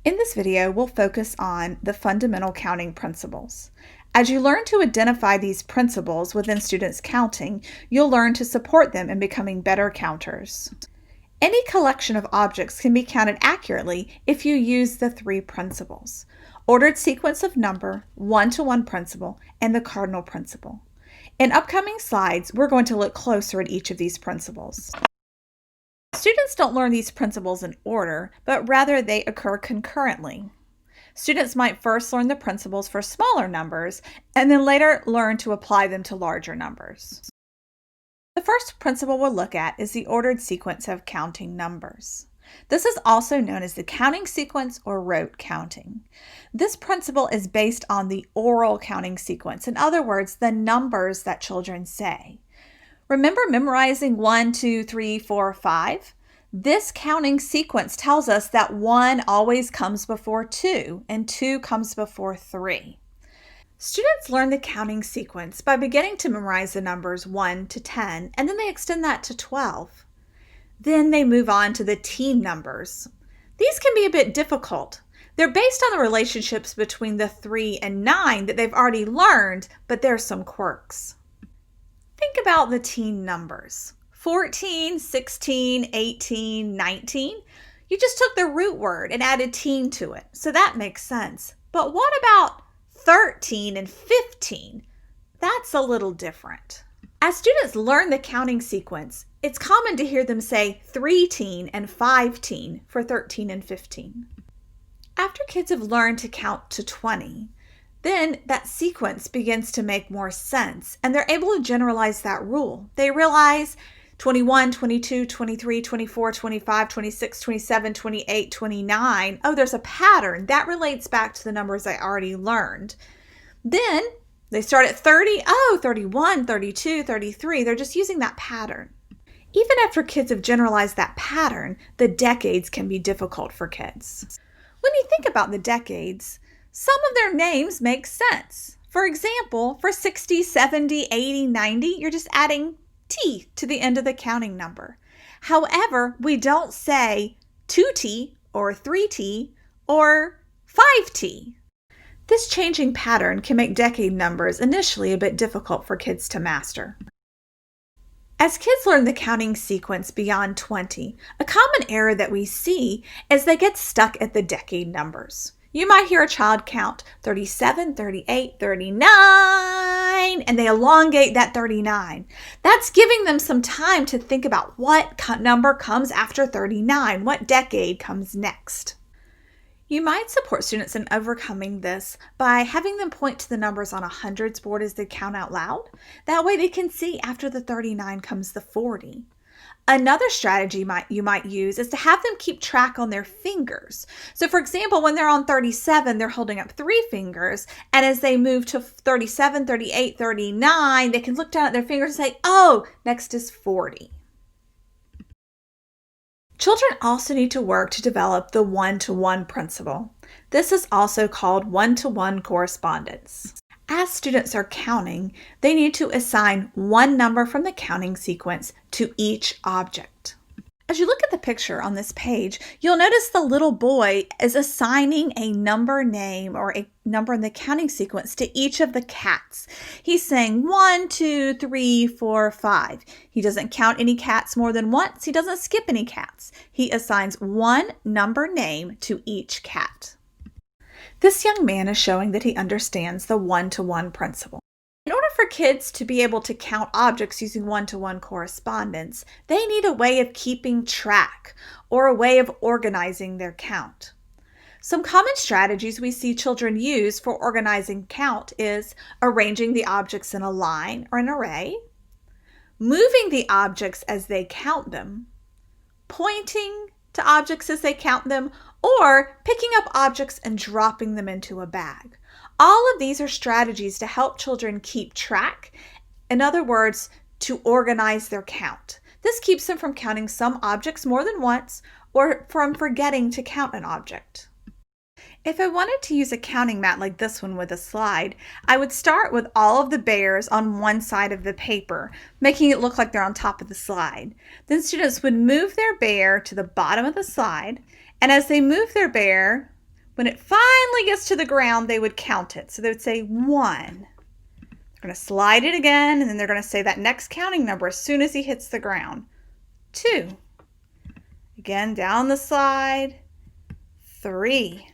In this video, we'll focus on the fundamental counting principles. As you learn to identify these principles within students' counting, you'll learn to support them in becoming better counters. Any collection of objects can be counted accurately if you use the three principles: ordered sequence of number, one-to-one principle, and the cardinal principle. In upcoming slides, we're going to look closer at each of these principles. Students don't learn these principles in order, but rather they occur concurrently. Students might first learn the principles for smaller numbers and then later learn to apply them to larger numbers. The first principle we'll look at is the ordered sequence of counting numbers. This is also known as the counting sequence or rote counting. This principle is based on the oral counting sequence, in other words, the numbers that children say. Remember memorizing 1, 2, 3, 4, 5? This counting sequence tells us that 1 always comes before 2 and 2 comes before 3. Students learn the counting sequence by beginning to memorize the numbers 1 to 10, and then they extend that to 12. Then they move on to the teen numbers. These can be a bit difficult. They're based on the relationships between the 3 and 9 that they've already learned, but there's some quirks. Think about the teen numbers. 14, 16, 18, 19. You just took the root word and added teen to it, so that makes sense. But what about 13 and 15? That's a little different. As students learn the counting sequence, it's common to hear them say 3-teen and 5-teen for 13 and 15. After kids have learned to count to 20, then that sequence begins to make more sense, and they're able to generalize that rule. They realize 21, 22, 23, 24, 25, 26, 27, 28, 29. Oh, there's a pattern. That relates back to the numbers I already learned. Then they start at 30. Oh, 31, 32, 33. They're just using that pattern. Even after kids have generalized that pattern, the decades can be difficult for kids. When you think about the decades, some of their names make sense. For example, for 60, 70, 80, 90, you're just adding T to the end of the counting number. However, we don't say 2T or 3T or 5T. This changing pattern can make decade numbers initially a bit difficult for kids to master. As kids learn the counting sequence beyond 20, a common error that we see is they get stuck at the decade numbers. You might hear a child count 37, 38, 39, and they elongate that 39. That's giving them some time to think about what number comes after 39, what decade comes next. You might support students in overcoming this by having them point to the numbers on a hundreds board as they count out loud. That way they can see after the 39 comes the 40. Another strategy you might use is to have them keep track on their fingers. So for example, when they're on 37, they're holding up 3 fingers, and as they move to 37, 38, 39, they can look down at their fingers and say, oh, next is 40. Children also need to work to develop the one-to-one principle. This is also called one-to-one correspondence. As students are counting, they need to assign one number from the counting sequence to each object. As you look at the picture on this page, you'll notice the little boy is assigning a number name or a number in the counting sequence to each of the cats. He's saying 1, 2, 3, 4, 5. He doesn't count any cats more than once. He doesn't skip any cats. He assigns one number name to each cat. This young man is showing that he understands the one-to-one principle. In order for kids to be able to count objects using one-to-one correspondence, they need a way of keeping track or a way of organizing their count. Some common strategies we see children use for organizing count is arranging the objects in a line or an array, moving the objects as they count them, pointing to objects as they count them, or picking up objects and dropping them into a bag. All of these are strategies to help children keep track, in other words, to organize their count. This keeps them from counting some objects more than once or from forgetting to count an object. If I wanted to use a counting mat like this one with a slide, I would start with all of the bears on one side of the paper, making it look like they're on top of the slide. Then students would move their bear to the bottom of the slide, and as they move their bear, When it finally gets to the ground, they would count it. So they would say 1. They're going to slide it again, and then they're going to say that next counting number as soon as he hits the ground. 2. Again, down the slide. 3.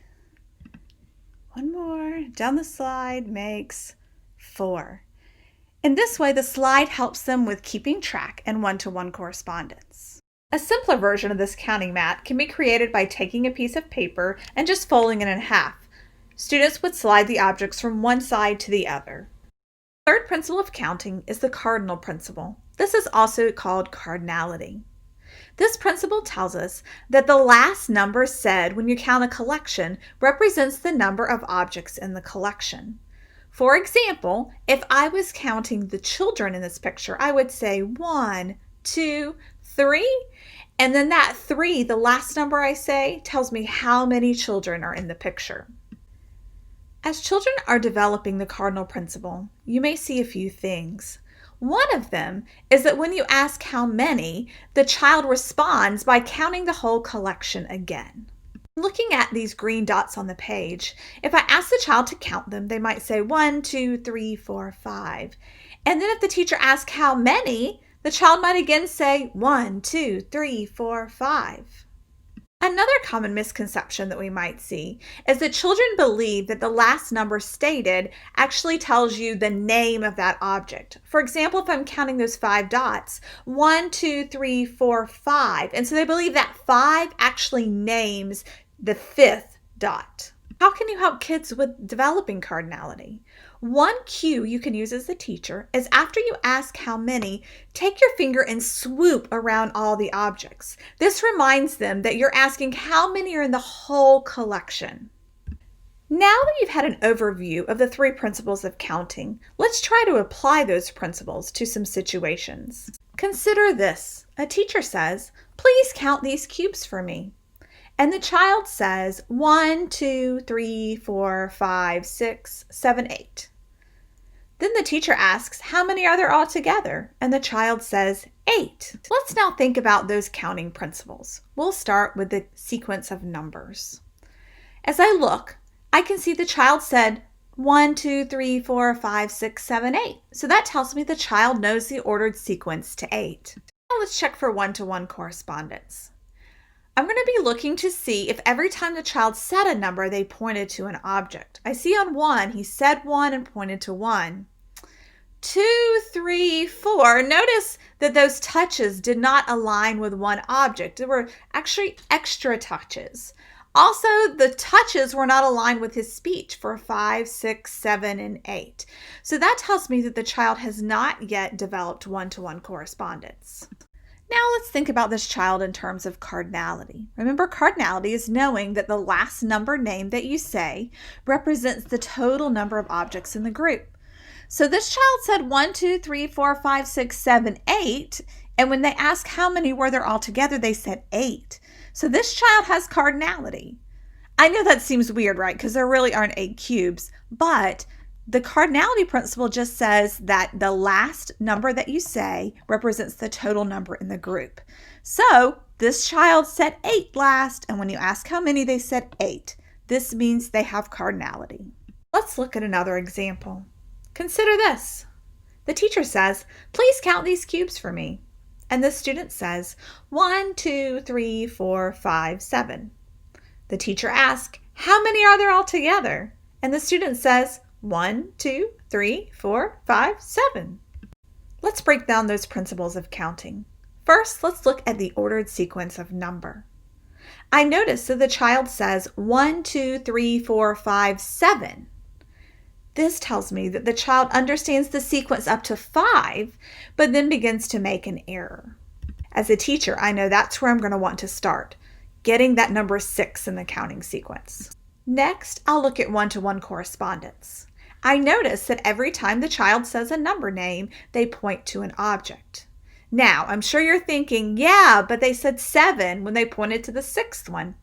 One more. Down the slide makes 4. In this way, the slide helps them with keeping track and one-to-one correspondence. A simpler version of this counting mat can be created by taking a piece of paper and just folding it in half. Students would slide the objects from one side to the other. The third principle of counting is the cardinal principle. This is also called cardinality. This principle tells us that the last number said when you count a collection represents the number of objects in the collection. For example, if I was counting the children in this picture, I would say 1, 2, 3, and then that 3, the last number I say, tells me how many children are in the picture. As children are developing the cardinal principle, you may see a few things. One of them is that when you ask how many, the child responds by counting the whole collection again. Looking at these green dots on the page, if I ask the child to count them, they might say 1, 2, 3, 4, 5. And then if the teacher asks how many, the child might again say 1, 2, 3, 4, 5. Another common misconception that we might see is that children believe that the last number stated actually tells you the name of that object. For example, if I'm counting those 5 dots, 1, 2, 3, 4, 5. And so they believe that 5 actually names the 5th dot. How can you help kids with developing cardinality? One cue you can use as a teacher is after you ask how many, take your finger and swoop around all the objects. This reminds them that you're asking how many are in the whole collection. Now that you've had an overview of the 3 principles of counting, let's try to apply those principles to some situations. Consider this. A teacher says, "Please count these cubes for me." And the child says 1, 2, 3, 4, 5, 6, 7, 8. Then the teacher asks, how many are there altogether? And the child says 8. Let's now think about those counting principles. We'll start with the sequence of numbers. As I look, I can see the child said 1, 2, 3, 4, 5, 6, 7, 8. So that tells me the child knows the ordered sequence to 8. Now let's check for one-to-one correspondence. I'm going to be looking to see if every time the child said a number, they pointed to an object. I see on 1, he said 1 and pointed to 1. 2, 3, 4. Notice that those touches did not align with one object. There were actually extra touches. Also, the touches were not aligned with his speech for 5, 6, 7, and 8. So that tells me that the child has not yet developed one-to-one correspondence. Now let's think about this child in terms of cardinality. Remember, cardinality is knowing that the last number name that you say represents the total number of objects in the group. So this child said 1, 2, 3, 4, 5, 6, 7, 8. And when they asked how many were there altogether, they said 8. So this child has cardinality. I know that seems weird, right? Because there really aren't 8 cubes, but the cardinality principle just says that the last number that you say represents the total number in the group. So this child said 8 last, and when you ask how many, they said 8. This means they have cardinality. Let's look at another example. Consider this. The teacher says, "Please count these cubes for me." And the student says, 1, 2, 3, 4, 5, 7. The teacher asks, "How many are there altogether?" And the student says, 1, 2, 3, 4, 5, 7. Let's break down those principles of counting. First, let's look at the ordered sequence of number. I notice that the child says 1, 2, 3, 4, 5, 7. This tells me that the child understands the sequence up to 5, but then begins to make an error. As a teacher, I know that's where I'm going to want to start, getting that number 6 in the counting sequence. Next, I'll look at one-to-one correspondence. I notice that every time the child says a number name, they point to an object. Now, I'm sure you're thinking, yeah, but they said 7 when they pointed to the 6th one.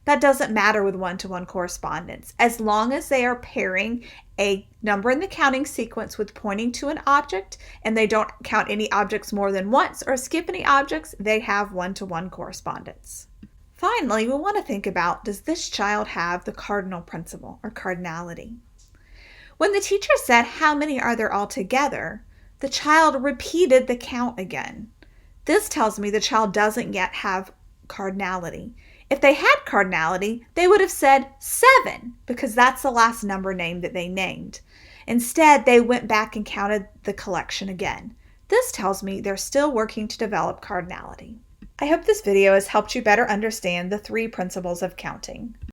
That doesn't matter with one-to-one correspondence. As long as they are pairing a number in the counting sequence with pointing to an object, and they don't count any objects more than once or skip any objects, they have one-to-one correspondence. Finally, we want to think about, does this child have the cardinal principle or cardinality? When the teacher said, "How many are there altogether?" the child repeated the count again. This tells me the child doesn't yet have cardinality. If they had cardinality, they would have said 7 because that's the last number name that they named. Instead, they went back and counted the collection again. This tells me they're still working to develop cardinality. I hope this video has helped you better understand the 3 principles of counting.